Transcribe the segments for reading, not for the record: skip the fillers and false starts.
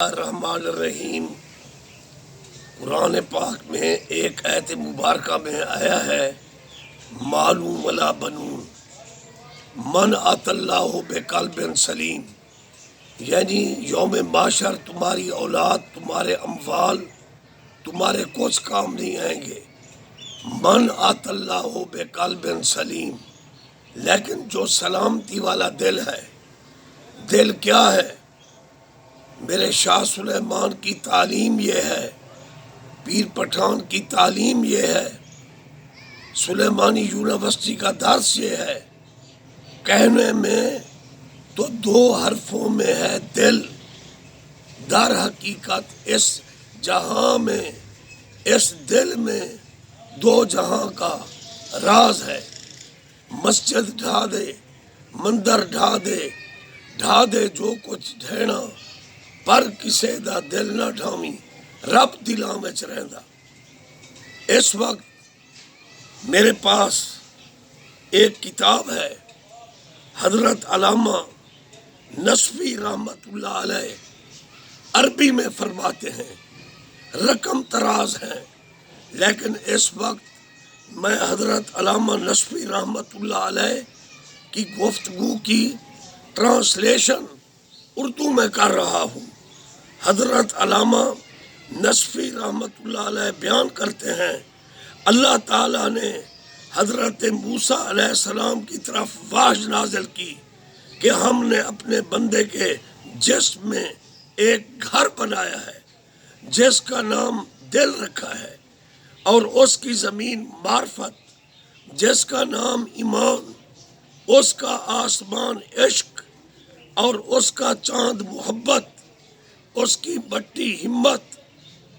الرحمن الرحیم۔ قرآن پاک میں ایک آیت مبارکہ میں آیا ہے معلوم ولا بنون من آت اللہ بقلب سلیم، یعنی یوم معاشر تمہاری اولاد، تمہارے اموال، تمہارے کچھ کام نہیں آئیں گے۔ من آت اللہ بقلب سلیم، لیکن جو سلامتی والا دل ہے، دل کیا ہے؟ میرے شاہ سلیمان کی تعلیم یہ ہے، پیر پٹھان کی تعلیم یہ ہے، سلیمانی یونیورسٹی کا درس یہ ہے، کہنے میں تو دو حرفوں میں ہے دل، در حقیقت اس جہاں میں، اس دل میں دو جہاں کا راز ہے۔ مسجد ڈھا دے، مندر ڈھا دے جو کچھ ڈھینا، پر کسے دا دل نہ ڈھاویں، رب دلاں وچ رہندا۔ اس وقت میرے پاس ایک کتاب ہے، حضرت علامہ نصفی رحمت اللہ علیہ عربی میں فرماتے ہیں، رقم تراز ہیں، لیکن اس وقت میں حضرت علامہ نصفی رحمت اللہ علیہ کی گفتگو کی ٹرانسلیشن اردو میں کر رہا ہوں۔ حضرت علامہ نصفی رحمت اللہ علیہ بیان کرتے ہیں، اللہ تعالیٰ نے حضرت موسیٰ علیہ السلام کی طرف وحی نازل کی کہ ہم نے اپنے بندے کے جسم میں ایک گھر بنایا ہے جس کا نام دل رکھا ہے، اور اس کی زمین معرفت جس کا نام ایمان، اس کا آسمان عشق، اور اس کا چاند محبت، اس کی مٹی ہمت،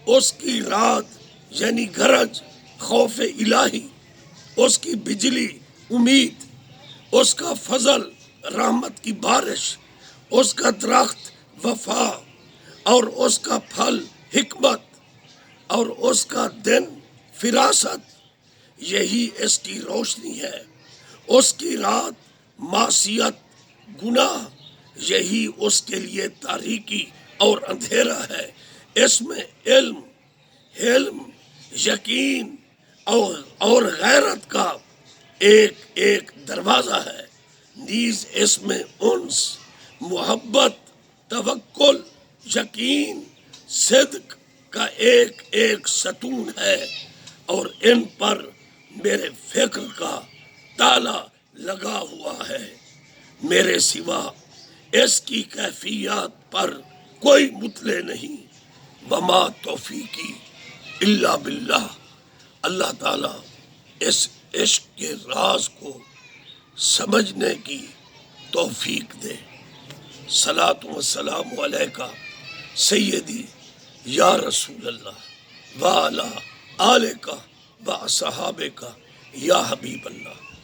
اس کی رات یعنی گرج خوف الہی، اس کی بجلی امید، اس کا فضل رحمت کی بارش، اس کا درخت وفا، اور اس کا پھل حکمت، اور اس کا دن فراست، یہی اس کی روشنی ہے۔ اس کی رات معصیت گناہ، یہی اس کے لیے تاریکی اور اندھیرا ہے۔ اس میں علم، حلم، یقین اور غیرت کا ایک ایک دروازہ ہے، نیز اس میں انس، محبت، توکل، یقین، صدق کا ایک ایک ستون ہے، اور ان پر میرے فکر کا تالا لگا ہوا ہے۔ میرے سوا اس کی کیفیات پر کوئی مطلع نہیں۔ وما توفیقی الا باللہ۔ اللہ تعالیٰ اس عشق کے راز کو سمجھنے کی توفیق دے۔ صلاۃ و سلام علیکہ سیدی یا رسول اللہ وعلی آلکہ و اصحابکہ یا حبیب اللہ۔